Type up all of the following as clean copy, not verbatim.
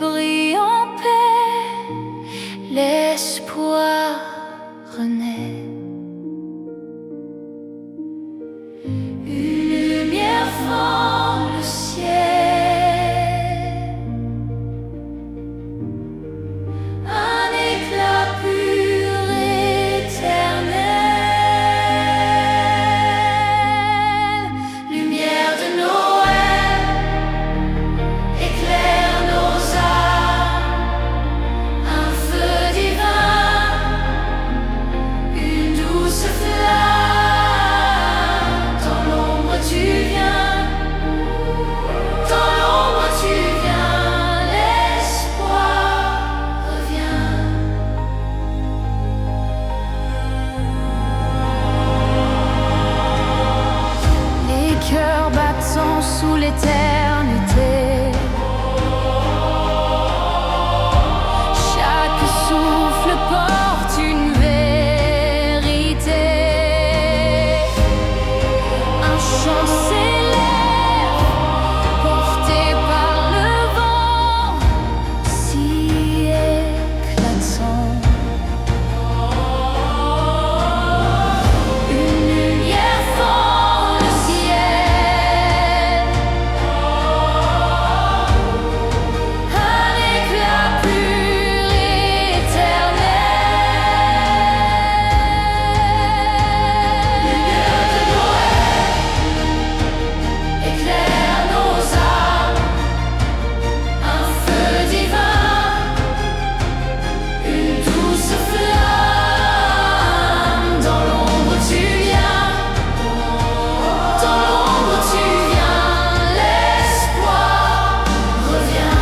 brille en paix, l'espoir renaît. Une lumière fend le ciel, un éclat pur éternel. Lumière de Noël, éclaire nos âmes, un feu divin, une douce flamme. Dans l'ombre tu viens, dans l'ombre tu viens, l'espoir revient. Les cœurs battant sous l'éternité, chaque souffle porte une vérité. Un chant s'élève, porté par le vent, si éclatant. Une lumière fend le ciel, un éclat pur éternel. Lumière de Noël, éclaire nos âmes, un feu divin, une douce flamme. Dans l'ombre tu viens, dans l'ombre tu viens, l'espoir revient.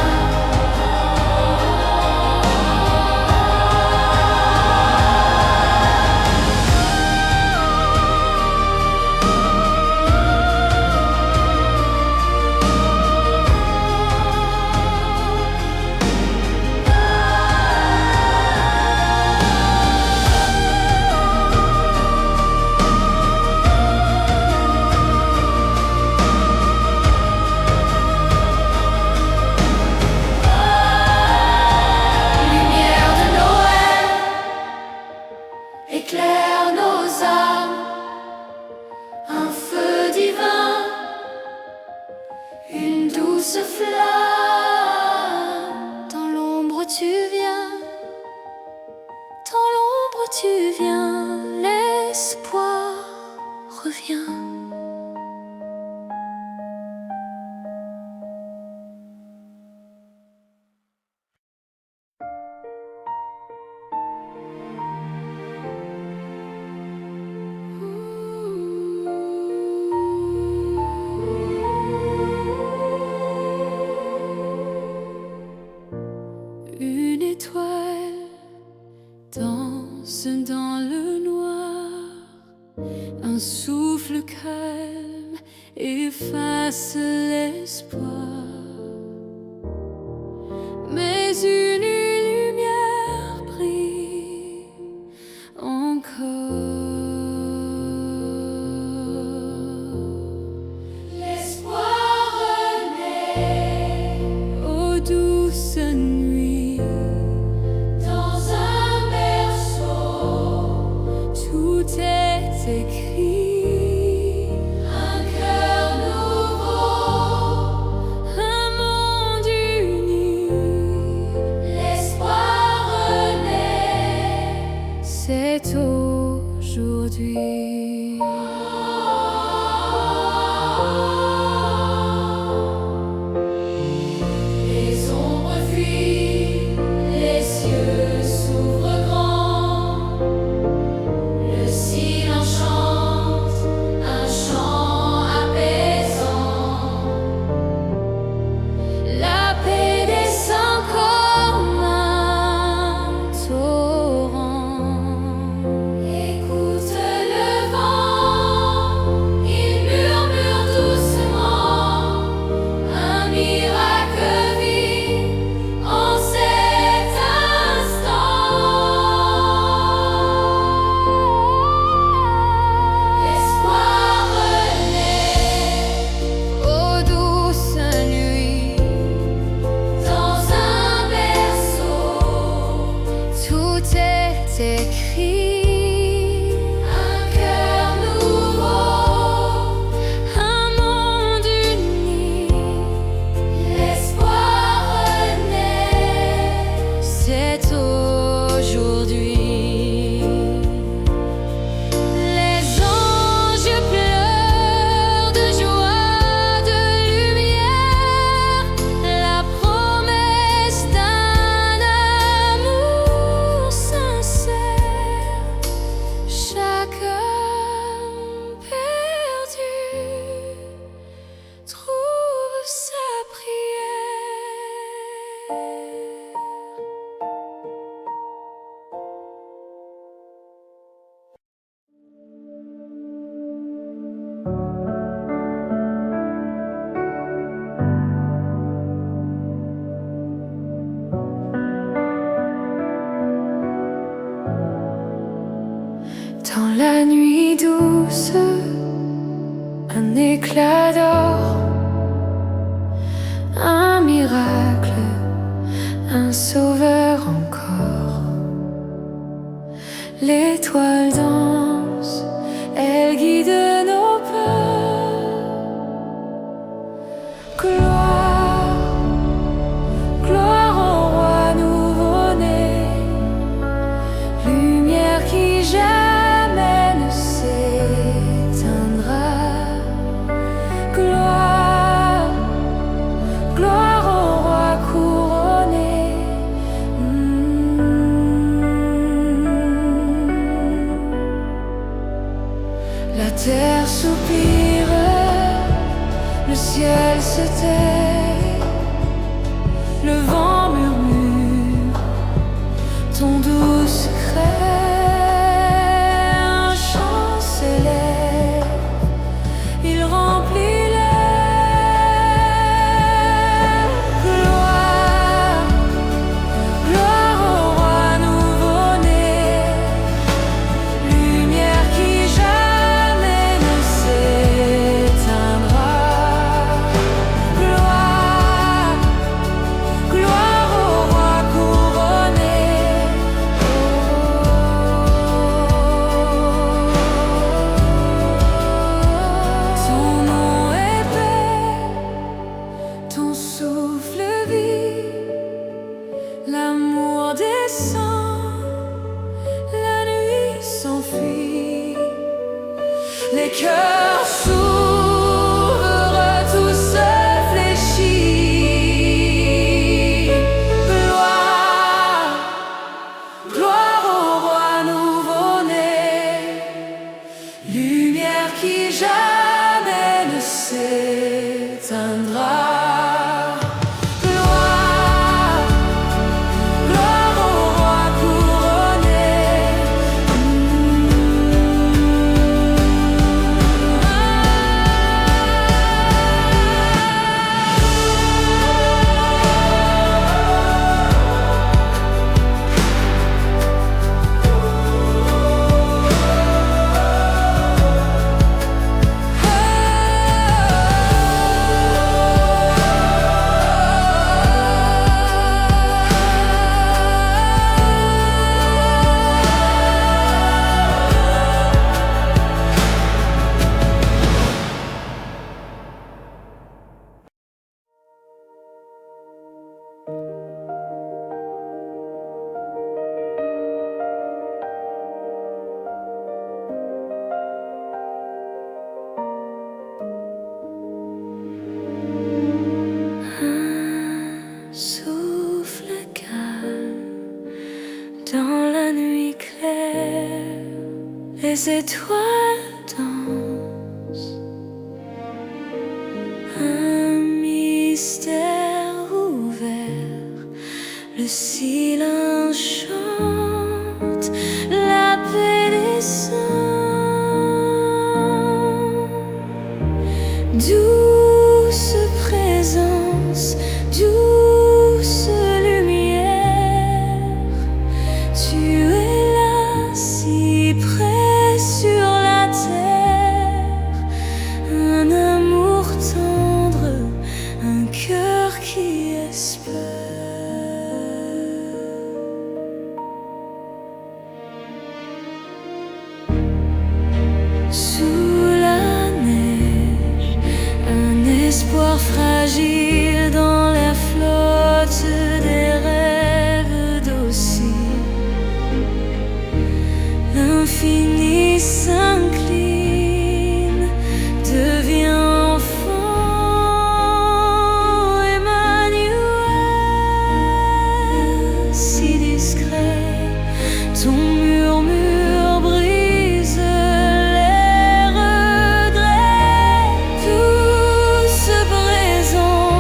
Lumière de Noël, éclaire nos âmes, un feu divin, une douce flamme. Dans l'ombre tu viens, dans l'ombre tu viens, l'espoir revient. Une étoile danse dans le noir, un souffle calme efface l'espoir. Mais une lumière brille encore. L'espoir renaît aux douces nuits. Dans un berceau, tout est écrit. Un cœur nouveau, un monde uni. L'espoir renaît, c'est aujourd'hui. Les ombres fuient, les cieux s'ouvrent grands. Le silence chante un chant apaisant. La paix descend comme un torrent. Écoute le vent. Dans la nuit douce, un éclat d'or, un miracle, un sauveur encore. L'étoile danse, elle guide nos pas. Gloire, gloire au roi nouveau-né, lumière qui jamais ne s'éteindra. Gloire, gloire au roi couronné. La terre soupire, le ciel se tait, le vent murmure ton doux secret. Un chant s'élève, il remplit l'air. Gloire, gloire au roi nouveau-né, lumière qui jamais ne s'éteindra. Gloire, gloire au roi couronné. Ton nom est paix, ton souffle vie, l'amour descend, la nuit s'enfuit. Les cœurs s'ouvrent, tous se fléchissent. Gloire, gloire au roi nouveau-né, lumière qui jamais ne s'éteindra. Gloire, gloire au roi couronné. Souffle calme dans la nuit claire, les étoiles dansent. Un mystère ouvert, le silence chante, la paix descend. Douce présence, douce lumière, tu es là si près sur la terre. Un amour tendre, un cœur qui espère. Sous la neige, un espoir fragile dans la flotte des rêves dociles. L'infini s'incline, devient enfant. Emmanuel, si discret, ton murmure brise les regrets. Douce présence,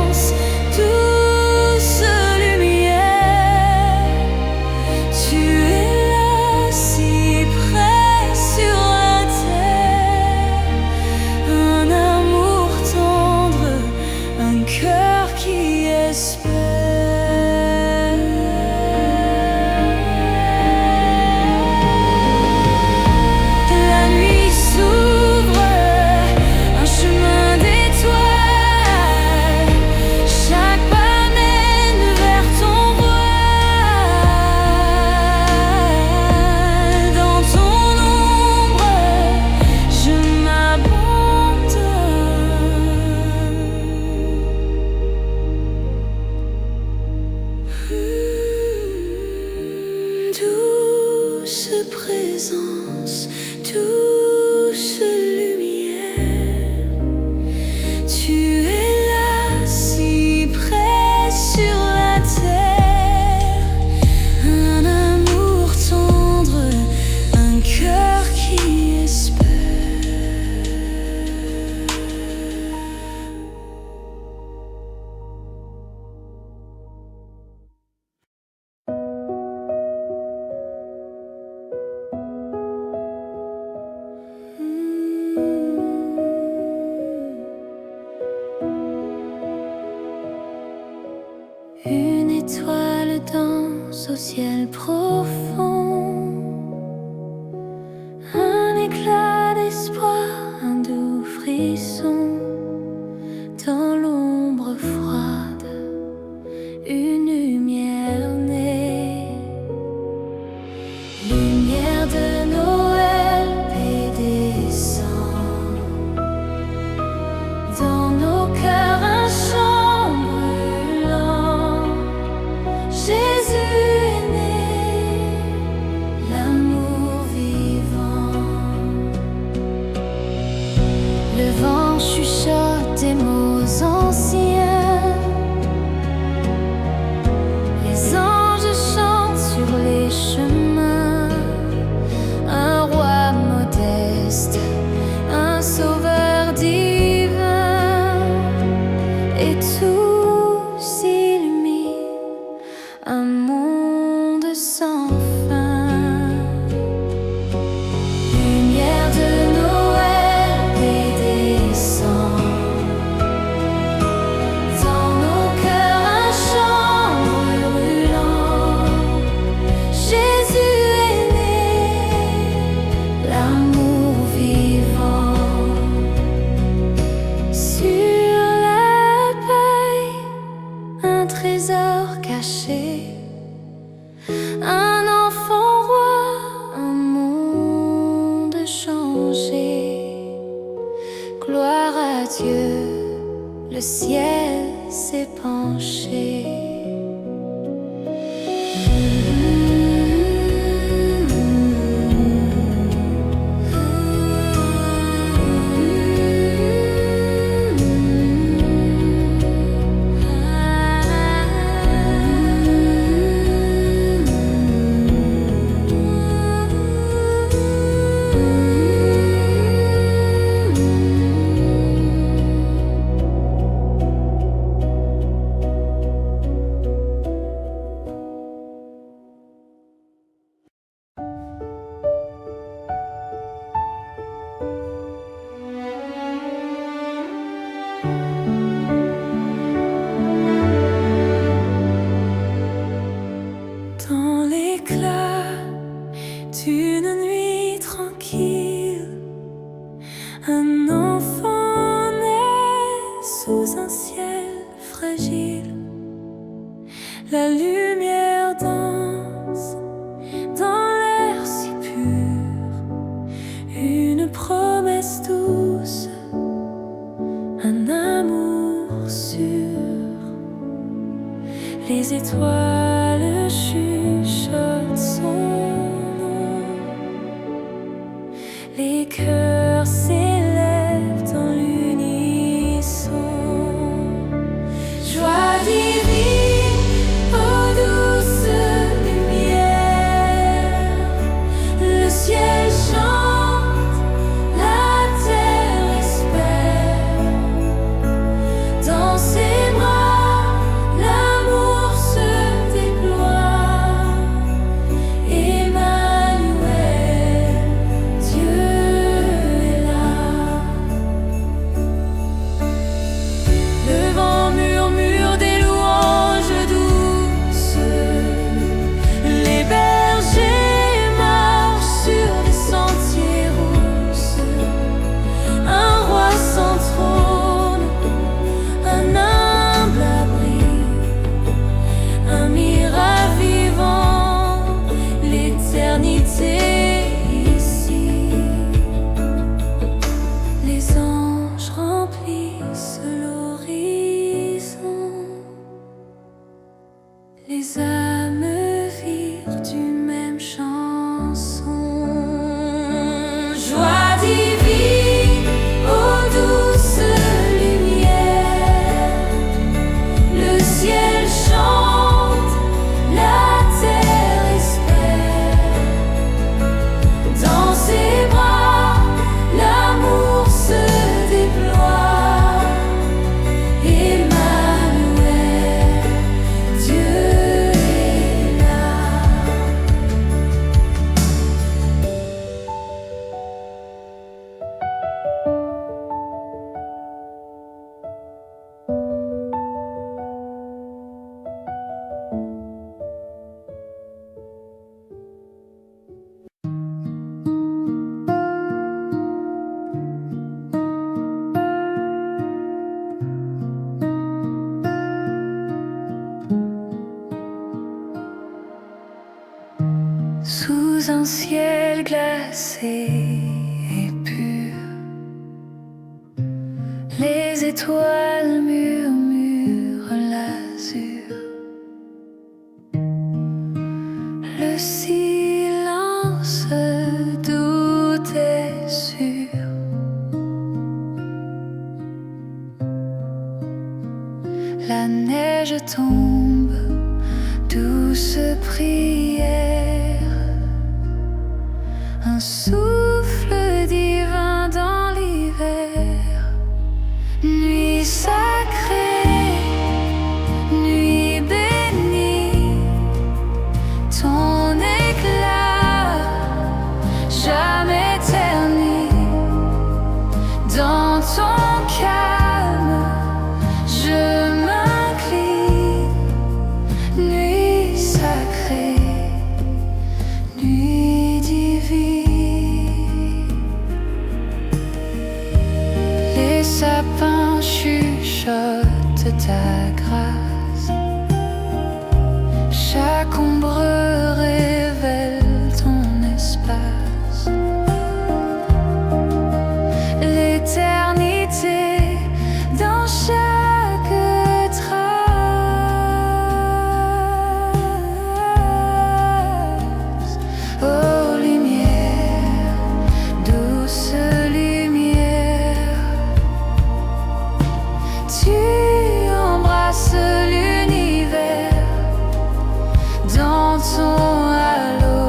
ciel profond, un éclat d'espoir, un doux frisson. Dans l'ombre froide, une lumière naît, lumière de Noël, paix descend. Dans nos cœurs un chant brûlant, Jésus est né, l'amour vivant. Le vent chuchote des mots anciens, les anges chantent sur les chemins. Un roi modeste, un sauveur divin, et tout s'illumine, un monde sans fin. Lumière de Noël, paix descend. Dans nos cœurs un chant brûlant, Jésus est né, l'amour vivant. Sur la paille, un trésor caché, un enfant roi, un monde changé. Gloire à Dieu, le ciel s'est penché. Dans l'éclat d'une nuit tranquille, un enfant naît sous un ciel fragile. La lumière danse dans l'air si pur, une promesse douce, un amour sûr. Les étoiles chuchotent son nom, les cœurs s'élèvent dans l'unisson. Joie divine, ô douce lumière, le ciel chante, la terre espère. Dans ses bras, l'amour se déploie. Emmanuel, Dieu étoiles murmurent l'azur. Le silence doux est sûr. La neige tombe, douce prière, un souffle divin dans l'hiver. Nuit sacrée, nuit bénie, ton éclat jamais terni. Dans ton calme, je m'incline. Nuit sacrée, nuit divine. Les sapins chuchotent ta grâce. Chaque ombre révèle ton espace. L'éternité dans chaque trace. Oh lumière, douce lumière, tu embrasses l'univers. Dans ton halo,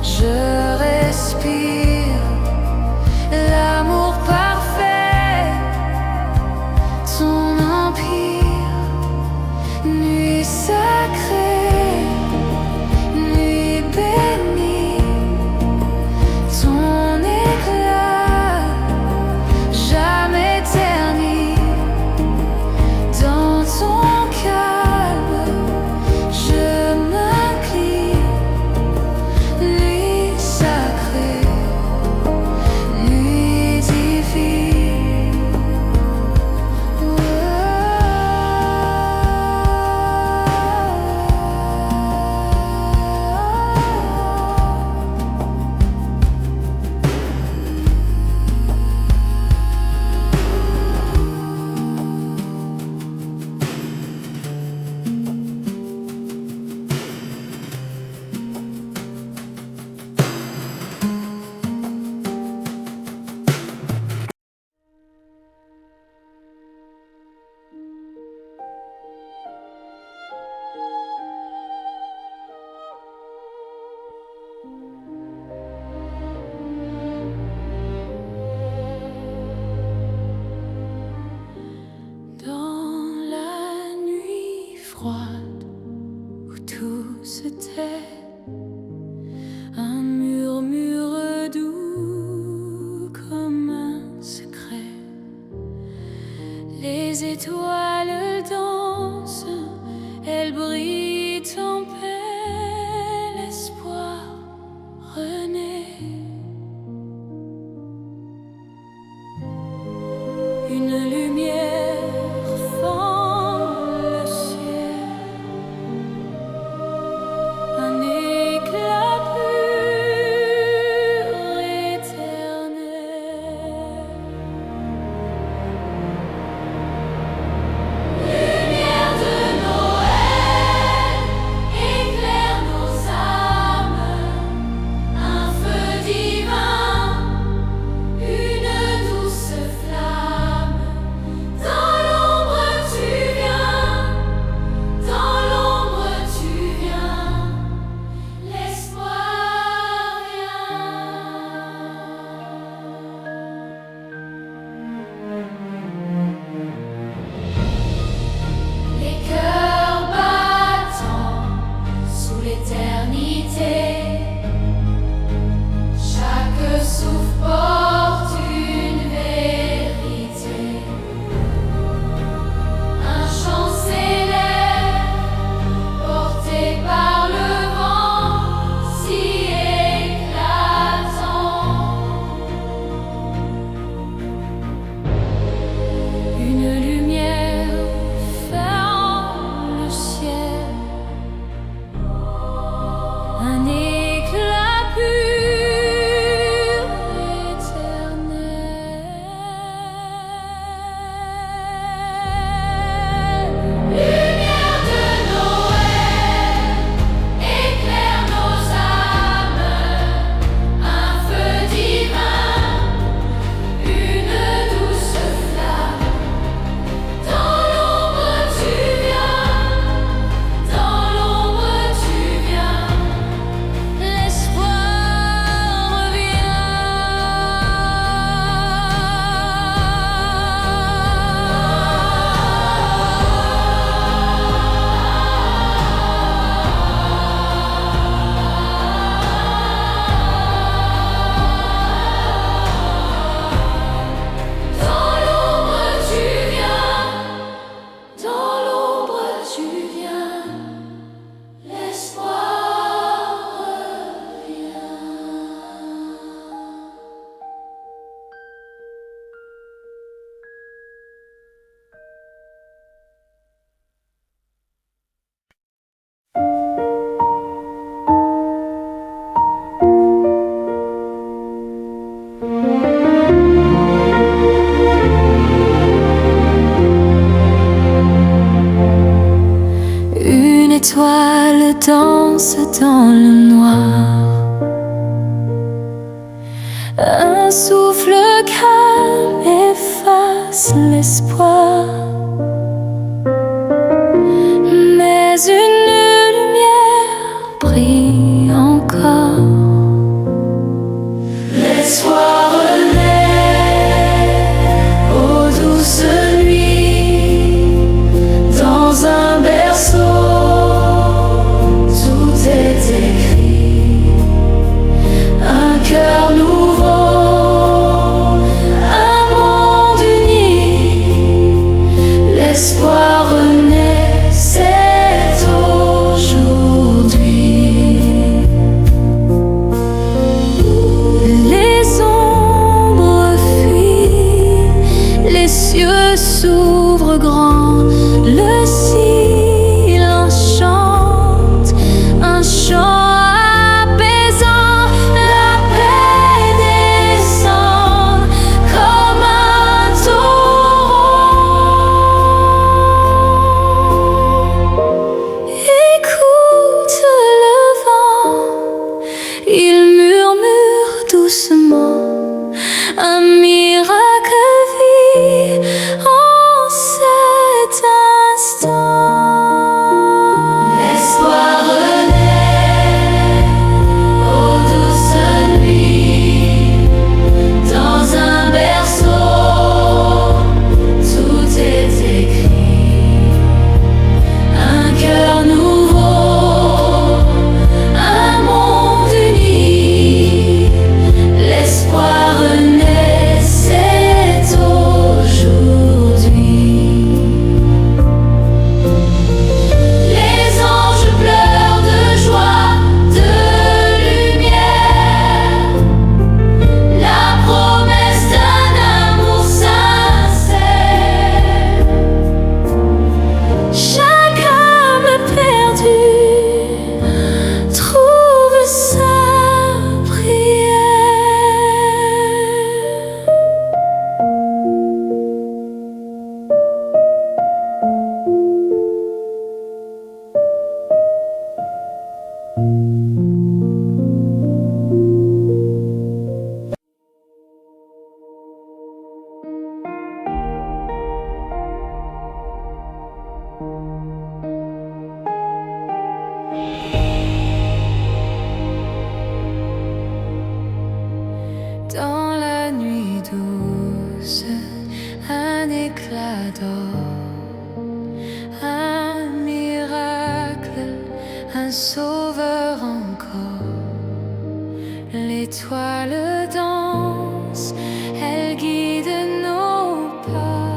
je respire l'amour parfait, ton empire. Nuit sacrée, nuit bénie, ton éclat jamais terni. Dans ton calme, je m'incline. Nuit sacrée, nuit divine. Dans la nuit froide où tout se tait, un murmure doux comme un secret. Les étoiles dansent, elles brillent en paix, l'espoir renaît. Une lumière fend le ciel, un éclat pur, éternel. Lumière de Noël, éclaire nos âmes, un feu divin, une douce flamme. Une étoile danse dans le noir. Un souffle calme efface l'espoir. Mais une lumière brille encore. L'espoir renaît aux douces nuits. Dans un berceau, tout est écrit. Un cœur nouveau, un monde uni. L'espoir renaît, c'est aujourd'hui. Les ombres fuient, les cieux s'ouvrent grands. Le silence chante un chant apaisant. La paix descend comme un torrent. Écoute le vent, il murmure doucement. Un miracle vit en cet instant. L'espoir renaît aux douces nuits. Dans un berceau, tout est écrit. Un cœur nouveau, un monde uni. L'espoir renaît, c'est aujourd'hui. Les anges pleurent de joie, de lumière. La promesse d'un amour sincère. Chaque âme perdue trouve sa prière. Dans la nuit douce, un éclat d'or, un miracle, un sauveur encore. L'étoile danse, elle guide nos pas.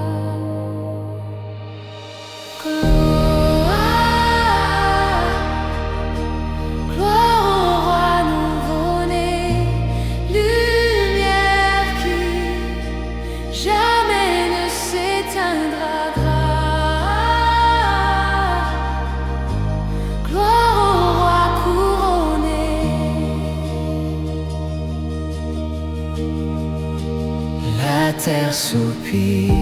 Gloire au roi nouveau-né, lumière qui jamais ne s'éteindra. Gloire au roi couronné. La terre soupire,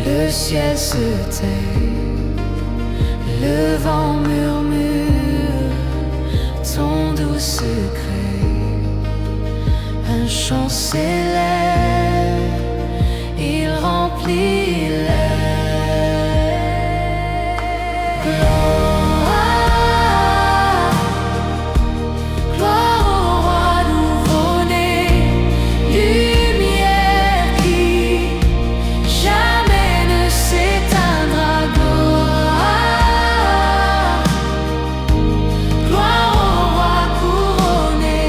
le ciel se tait, le vent murmure ton doux secret. Un chant s'élève, il remplit l'air. Gloire au roi nouveau-né, lumière qui jamais ne s'éteindra. Gloire au roi couronné.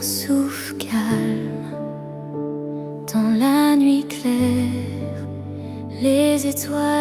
un souffle calme dans la nuit claire, les étoiles